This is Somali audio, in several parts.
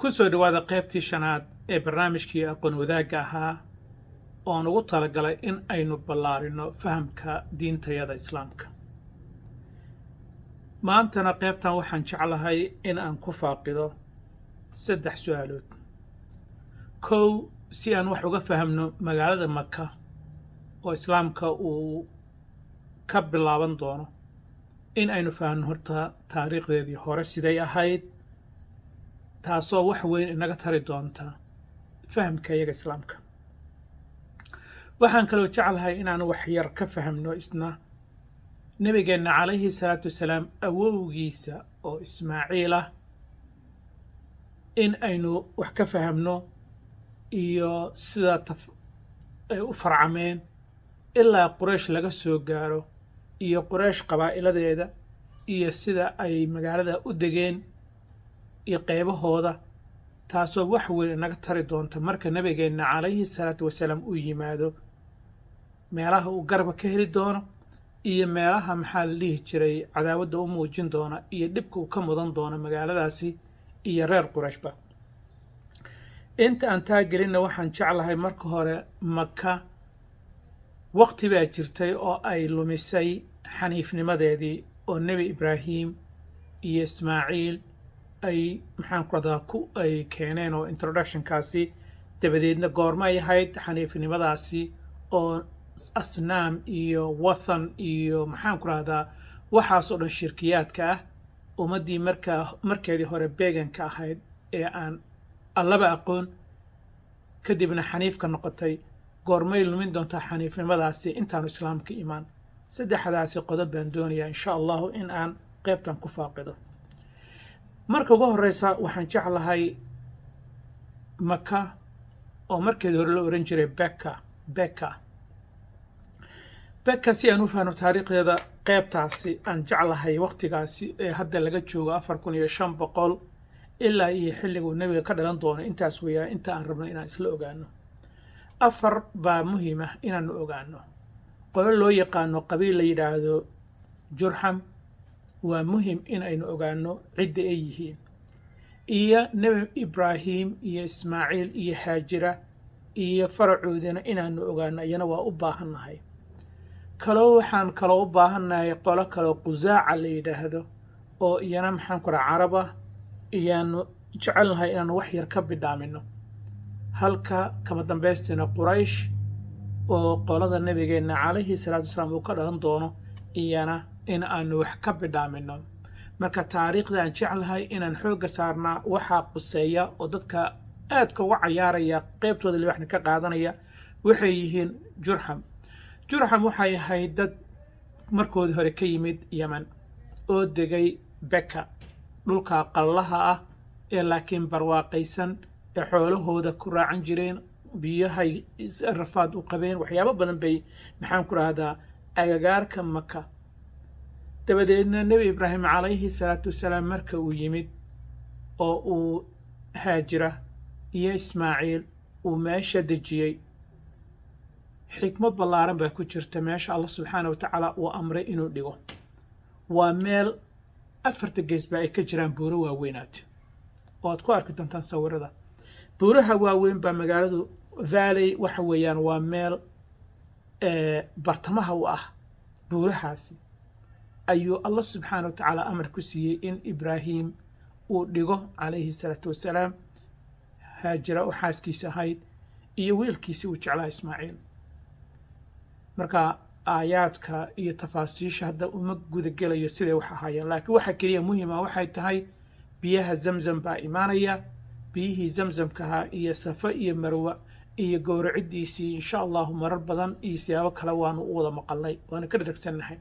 ku soo dhawaada qaybtii shanaad ee barnaamijkii aqoon wadaagga ahaa oo aan ugu talagalay in aynu ballaarino fahamka diintayada islaamka. maantana qaybtan waxaan jeclahay in aan ku faaqido 3 su'aalood. kow, si aan wax uga fahamno magaalada Maka oo islaamka uu ka bilaaban doono, in aynu fahamno horta taariikhdeedii hore siday ahayd, taasoo wax weyn inaga tari doonta fahamka iyaga islaamka. waxaan kaloo jeclahay inaan wax yar ka fahamno isna nabigeenna calayhi salaatu wasalaam awowgiisa oo Ismaaciil ah, in aynu wax ka fahamno iyo sida ay u farcameen ilaa Quraysh laga soo gaaro, iyo Quraysh qabaa'iladeeda iyo sida ay magaalada u degeen iyo qaybahooda, taasoo wax weyn inaga tari doonta marka nabigeenna calayhi salaatu wasalaam uu yimaado, meelaha uu garba ka heli doono iyo meelaha maxaa la dhihi jiray cadaawadda u muujin doona iyo dhibka uu ka mudan doono magaaladaasi iyo reer Qurayshba. inta aan taagelinna waxaan jeclahay marka hore Maka waqti baa jirtay oo ay lumisay xaniifnimadeedii oo nebi Ibraahim iyo Ismaaciil ay ay keeneen oo introductionkaasi dabadeedna goorma ay ahayd xaniifnimadaasi oo asnaam iyo wathan iyo waxaasoo dhan shirkiyaadka ah, ummaddii markeedii hore beeganka ahayd ee aan allaba aqoon kadibna xaniifka noqotay, goormay lumin doontaa xaniifnimadaasi intaanu islaamka imaan. 3daasi qodob baan doonayaa insha allahu in aan qaybtan ku faaqido. marka ugu horreysa waxaan jeclahay Maka oo markeedii hore la oran jiray Beka si aan u fahno taariikhdeeda. qaybtaasi aan jeclahay waqtigaasi ee hadda laga joogo 4500 ilaa iyo xilliguu nebiga ka dhalan doono, intaas weeyaa inta aan rabno inaan isla ogaano. 4 baa muhiim ah inaanu ogaano. qolo loo yaqaano qabiil la yidhaahdo Jurham, waa muhiim in aynu ogaano cidda ay yihiin, iyo nebi Ibraahim iyo Ismaaciil iyo Haajira iyo faracoodina inaanu ogaano, iyana waa u baahannahay. waxaan kaloo u baahannahay qolo kaloo Qusaaca la yidhaahdo oo iyana carab ah, iyaanu jecelnahay inaanu wax yar ka bidhaamino. halka kama dambaystina Quraysh oo qolada nabigeenna calayhi salaatu wasalaam uu ka dhalan doono, iyana in aanu wax ka bidhaamino. marka taariikhda aan jeclahay inaan xoogga saarnaa waxaa quseeya oo dadka aadka uga cayaaraya qaybtooda libaxna ka qaadanaya waxay yihiin Jurham waxay ahayd dad markoodii hore ka yimid Yaman oo degay Beka, dhulka qallaha ah ee laakiin barwaaqaysan, ee xoolahooda ku raacan jireen, biyahay rafaad u qabeen, waxyaabo badan bay agagaarka Maka. dabadeedna nebi Ibraahim calayhi salaatu wasalaam marka uu yimid oo uu Haajira iyo Ismaaciil uu meesha dejiyey, xikmad ballaaran baa ku jirta meesha Allah subxaanahu wa tacaala uu amray inuu dhigo. waa meel 4 geesba ay ka jiraan buuro waaweynaad oo aad ku arki doontaan sawirada. buuraha waaweyn baa magaaladu valley waxa weeyaan waa meel bartamaha u ah. buurahaasi ayuu Allah subxaanahu wa tacaala amar ku siiyey in Ibraahim uu dhigo calayhi salaatu wasalaam, Haajira oo xaaskiisa ahayd iyo wiilkiisii uu jeclaa Ismaaciil. marka aayaadka iyo tafaasiisha hadda uma gudagelayo siday wax ahaayeen, laakiin waxa keliya muhiima waxay tahay biyaha Zamzam baa imaanaya. biyihii Zamzamkaha iyo Safa iyo Marwa iyo gowracidiisii insha allahu marar badan iyo siyaabo kale waanu u wada maqalnay, waana ka dharagsannahay.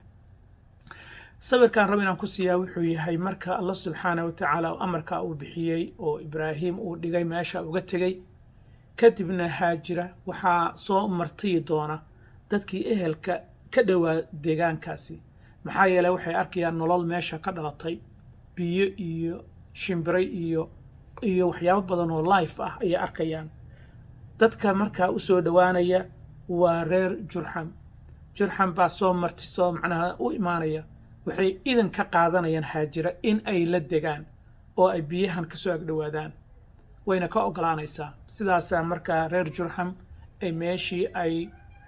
sawirkaan raba inaan ku siiyaa wuxuu yahay marka Allah subxaanahu wa tacaala amarka uu bixiyey oo Ibraahim uu dhigay meesha uga tegey, kadibna Haajira waxaa soo martiyi doona dadkii ehelka ka dhowaa deegaankaasi, maxaa yeelay waxay arkayaan nolol meesha ka dhalatay, biyo iyo shimbiray iyo waxyaabo badan oo life ah ayay arkayaan. dadka markaa u soo dhowaanaya waa reer Jurham baa soo u imaanaya, waxay idan ka qaadanayaan Haajira in ay la degaan oo ay biyahan ka soo agdhowaadaan. wayna ka ogolaanaysaa sidaasaa markaa reer jurxam ay meeshii ay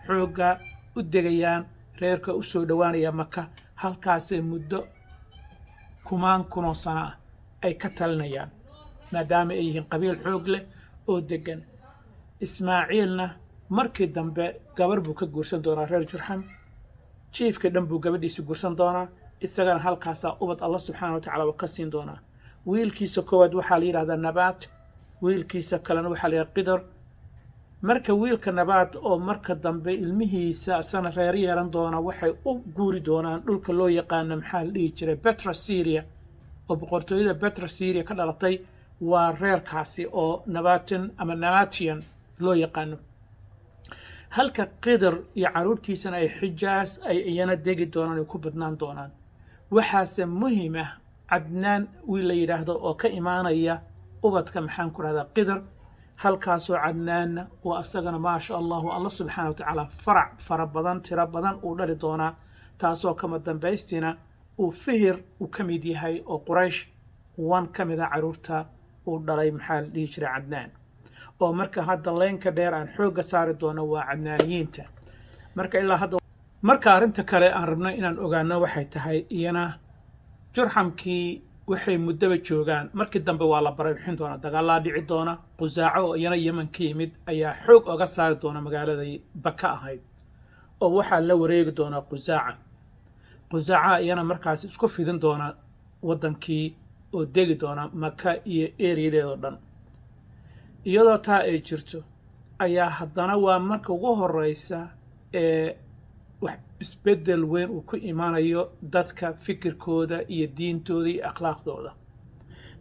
xoogga u degayaan reerka u soo dhowaanaya maka halkaasay muddo kumaan kunoo sano ah ay ka talinayaan maadaama ay yihiin qabiil xoog leh oo deggan ismaaciilna markii dambe gabar buu ka guursan doonaa reer jurxam jiifka dhan buu gabadhiisa guursan doonaa isagana halkaasaa ubad allah subxaana wa tacaala uu ka siin doonaa wiilkiisa koowaad waxaa la yidhahdaa nabaat wiilkiisa kalena waxaa la yidhahdaa qidar marka wiilka nabaat oo marka dambe ilmihiisa asana reer yeelan doona waxay u guuri doonaan dhulka loo yaqaano maxaa la dhihi jiray betra syria oo boqortooyada betra syria ka dhalatay waa reerkaasi oo nabatin ama nabatian loo yaqaano halka qidar iyo carruurtiisana ay xijaas ay iyana degi doonaan ay ku badnaan doonaan waxaase muhiim ah cadnaan wiil la yidhaahdo oo ka imaanaya ubadka maxaan ku rahdaa qidar halkaasoo cadnaanna waa asagana maasha allahu allah subxaana wa tacaala farac fara badan tiro badan uu dhali doonaa taasoo kama dambaystina uu fihir uu ka mid yahay oo quraysh wan ka mid a carruurta uu dhalay maxaa la dhihi jiray cadnaan oo marka hadda leynka dheer aan xoogga saari doono waa cadnaaniyiinta marka ilaa hadda marka arrinta kale aan rabno inaan ogaano waxay tahay iyana jurxamkii waxay muddaba joogaan markii dambe waa la barabixin doonaa dagaalaa dhici doona qusaaco oo iyana yeman ka yimid ayaa xoog oga saari doona magaaladay baka ahayd oo waxaa la wareegi doonaa qusaaca iyana markaas isku fidin doona waddankii oo degi doona maka iyo eeriyadeedoo dhan iyadoo taa ay jirto ayaa haddana waa marka ugu horraysa ee wax isbeddel weyn uu ku imaanayo dadka fikirkooda iyo diintooda iyo akhlaaqdooda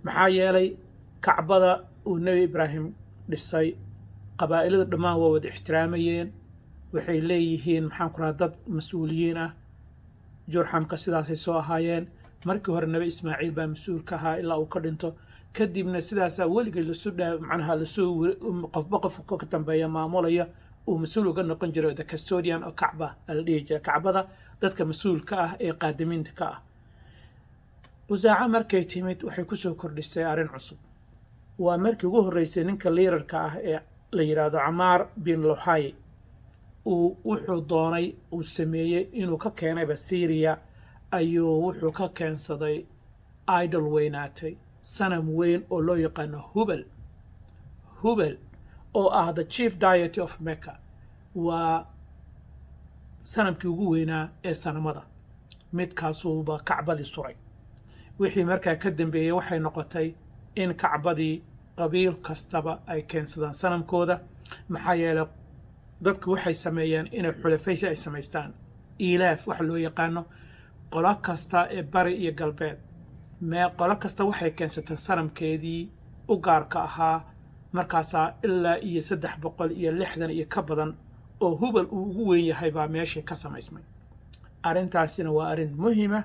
maxaa yeelay kacbada uu nebi ibraahim dhisay qabaa'ilada dhammaan waa wada ixtiraamayeen waxay leeyihiin maxaan ku rahaa dad mas-uuliyiin ah jurxamka sidaasay soo ahaayeen markii hore nebi ismaaciil baa mas-uul ka ahaa ilaa uu ka dhinto kadibna sidaasaa weligeed macnaha qofba qofka ka dambeeya maamulaya uu mas-uul uga noqon jiray the custodian oo kacba la dhihi jiray kacbada dadka mas-uulka ah ee qaadimiinta ka ah qusaaco markay timid waxay ku soo kordhisay arrin cusub waa markii ugu horraysay ninka liirarka ah ee la yidhaahdo camaar bin luhay wuxuu doonay uu sameeyey inuu ka keenayba syriya ayuu wuxuu ka keensaday idol weynaatay sanam weyn oo loo yaqaano hubal oo ah the chief deity of mecca waa sanamkii ugu weynaa ee sanamada midkaasuuba kacbadii suray wixii markaa ka dambeeyey waxay noqotay in kacbadii qabiil kastaba ay keensadaan sanamkooda maxaa yeelay dadku waxay sameeyeen inay xulafaysi ay samaystaan ilaaf waxa loo yaqaano qolo kasta ee bari iyo galbeed qolo kasta waxay keensateen sanamkeedii u gaarka ahaa markaasaa ilaa iyo 360 iyo ka badan oo hubal uu ugu weyn yahay baa meeshii ka samaysmay arrintaasina waa arrin muhiima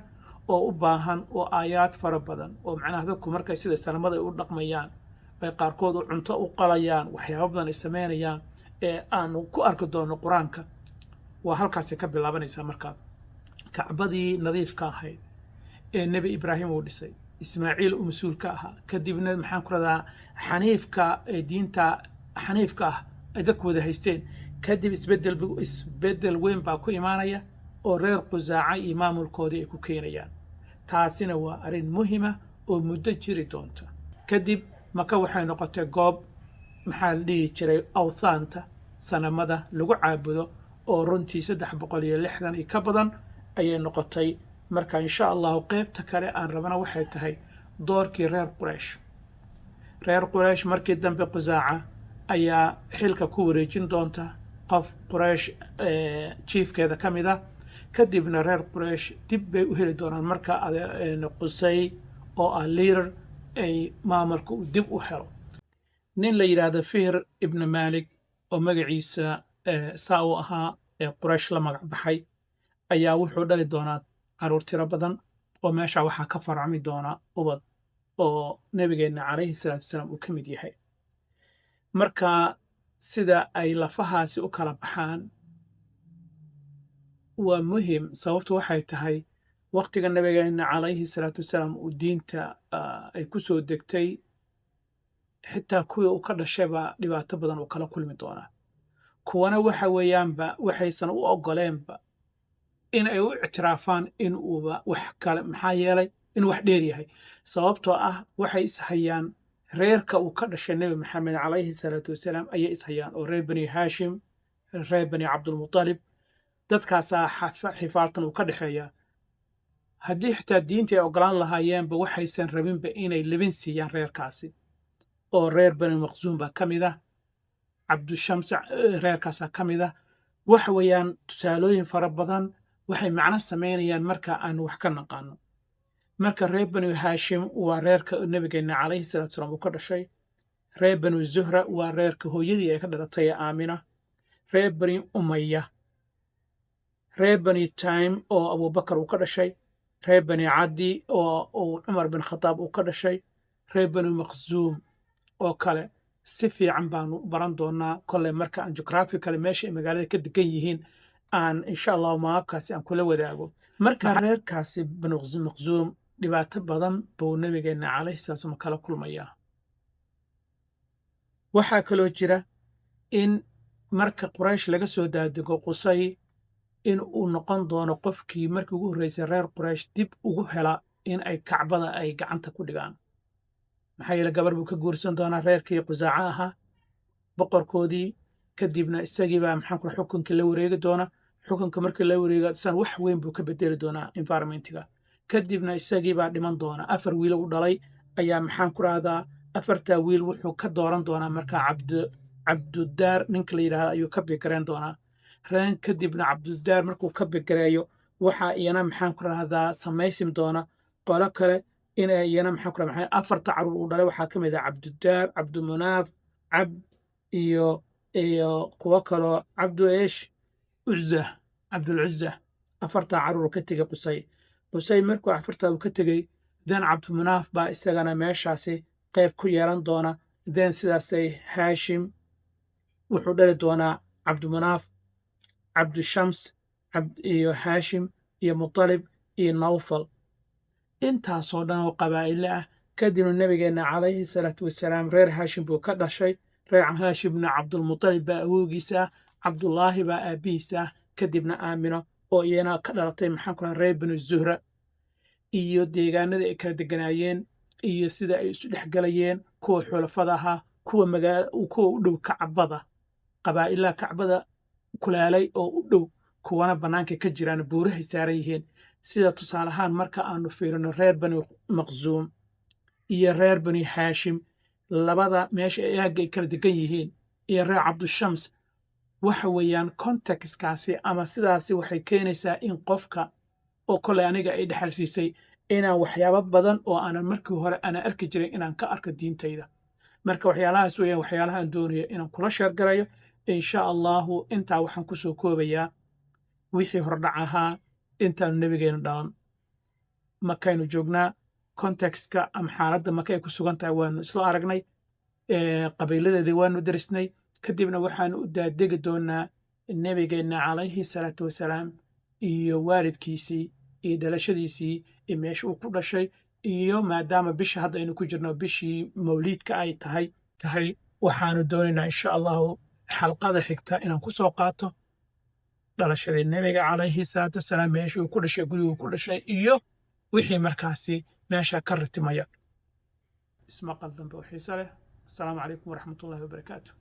oo u baahan oo aayaad fara badan oo macnaha dadku markay sida sanamada u dhaqmayaan bay qaarkood u cunto u qalayaan waxyaabo badan ay samaynayaan ee aanu ku arki doono qur-aanka waa halkaasay ka bilaabanaysaa markaa kacbadii nadiifka ahayd ee nebi ibraahim uu dhisay ismaaciil uu mas-uul ka ahaa kadibna maxaan ku radaa xaniifka ee diinta xaniifka ah ay dadku wada haysteen kadib isbeddel weyn baa ku imaanaya oo reer qusaaca iyo maamulkoodii ay ku keenayaan taasina waa arrin muhiima oo muddo jiri doonta kadib maka waxay noqotay goob maxaa la dhihi jiray awthaanta sanamada lagu caabudo oo runtii 360 iyo ka badan ayay noqotay marka insha allahu qaybta kale aan rabana waxay tahay doorkii reer quraysh markii dambe qusaaca ayaa xilka ku wareejin doonta qof quraysh chiefkeeda ka mid ah kadibna reer quraysh dib bay u heli doonaan marka qusay oo ah liirar ay maamulka uu dib u helo nin la yidhaahdo fihr ibn malik oo magaciisa saa u ahaa ee quraysh la magac baxay ayaa wuxuu dhali doonaa carruur tiro badan oo meesha waxaa ka farcami doona ubad oo nebigeenna calayhi salaatu wasalaam uu ka mid yahay marka sida ay lafahaasi u kala baxaan waa muhim sababtu waxay tahay waqtiga nebigeenna calayhi salaatu wasalaam uu diinta ay ku soo degtay xitaa kuwii uu ka dhashayba dhibaato badan uu kala kulmi doonaa. kuwana waxa weeyaanba waxaysan u oggoleenba in ay u ictiraafaan in uuba wax kale maxaa yeelay inuu wax dheer yahay sababtoo ah waxay ishayaan reerka uu ka dhashay nebi maxamed calayhi salaatu wasalaam ayay ishayaan oo reer bani haashim reer bani cabdulmutalib dadkaasaa xifaaltan uu ka dhexeeyaa haddii xitaa diinta ay oggolaan lahaayeenba waxaysan rabinba inay libin siiyaan reerkaasi oo reer bani maqsuum baa ka mid ah cabdushams reerkaasaa ka mid ah waxa weeyaan tusaalooyin fara badan waxay macno samaynayaan marka aan wax ka naqaano marka reer bani haashim waa reerka nebigeenna calayhi salaatu salaam uu ka dhashay reer bani zuhra waa reerka hooyadii ay ka dhalatay ee aamina reer bani umaya reer bani taym oo abubakar uu ka dhashay reer bani caddi oo cumar bin khataab uu ka dhashay reer bani maqsuum oo kale si fiican baanu baran doonaa kolley marka aan jughraphically meesha ay magaalada ka degan yihiin aan insha allahu maabkaasi aan kula wadaago marka reerkaasi bani maqsuum dhibaato badan buu nebigeenna calayhi salaatu salaam kala kulmayaa waxaa kaloo jira in marka quraysh laga soo daadego qusay in uu noqon doono qofkii markii ugu horreysay reer quraysh dib ugu hela in ay kacbada ay gacanta ku dhigaan maxaa yeele gabar buu ka guursan doonaa reerkii qusaaco ahaa boqorkoodii kadibna isagiibaa maxaan kula xukunkii la wareegi doona xukunka markii la wareego san wax weyn buu ka bedeli doonaa environmentiga kadibna isagiibaa dhiman doona 4 wiil u dhalay ayaa maxaan ku rahdaa 4taa wiil wuxuu ka dooran doonaa markaa cabdudaar ninka la yidhaahdo ayuu ka bigareen doonaa reen kadibna cabdudaar markuu ka bigareeyo waxaa iyana maxaan ku rahdaa samaysim doona qolo kale in iyana maxaan ku rahdaa 4 carruur uu dhalay waxaa ka mid ah cabdudaar cabdumunaaf iyo kuwo kaloo cabdulcuzza 4taa carruur ka tegey qusay markuu 4taa uu ka tegey den cabdumunaaf baa isagana meeshaasi qayb ku yeelan doona den sidaasay haashim wuxuu dhali doonaa cabdumunaaf cabdushams iyo haashim iyo mutalib iyo nawfal intaasoo dhan oo qabaa'ile ah kadibna nebigeenna calayhi salaatu wasalaam reer haashim buu ka dhashay reer haashimna cabdulmutalib baa awowgiisa ah cabdullaahi baa aabbihiisa ah kadibna aamino oo iyana ka dhalatay maxaan ku rahaa reer bani zuhra iyo deegaanadii ay kala deganaayeen iyo sida ay isu dhex galayeen kuwa xulafada ahaa kuwa u dhow kacbada qabaa'ilaha kacbada kulaalay oo u dhow kuwana bannaanka ka jiraan buurahay saaran yihiin sida tusaale ahaan marka aanu fiirino reer bani maqsuum iyo reer bani haashim labada meesha ay aagga ay kala degan yihiin iyo reer cabdushams waxa weeyaan contextkaasi ama sidaasi waxay keenaysaa in qofka oo kolley aniga ay dhexal siisay inaan waxyaabo badan oo aanan markii hore aanan arki jirin inaan ka arko diintayda marka waxyaalahaas weeyaan waxyaalaha aan doonayo inaan kula sheergarayo insha allahu intaa waxaan ku soo koobayaa wixii hordhac ahaa intaanu nebigeenu dhalan markaynu joognaa contextka ama xaaladda marka ay ku sugan tahay waanu isla aragnay qabiiladeedii waanu darisnay kadibna waxaanu u daadegi doonaa nebigeenna calayhi salaatu wasalaam iyo waalidkiisii iyo dhalashadiisii iyo meesha uu ku dhashay iyo maadaama bisha hadda aynu ku jirno bishii mawliidka ay tahay waxaanu doonaynaa insha allahu xalqada xigta inaan ku soo qaato dhalashadii nebiga calayhi salaatu wasalaam meeshii uu ku dhashay guriguu ku dhashay iyo wixii markaasi meesha ka ritimaya ismaqal dambe oo xiise leh assalaamu calaykum waraxmatullahi wabarakaatu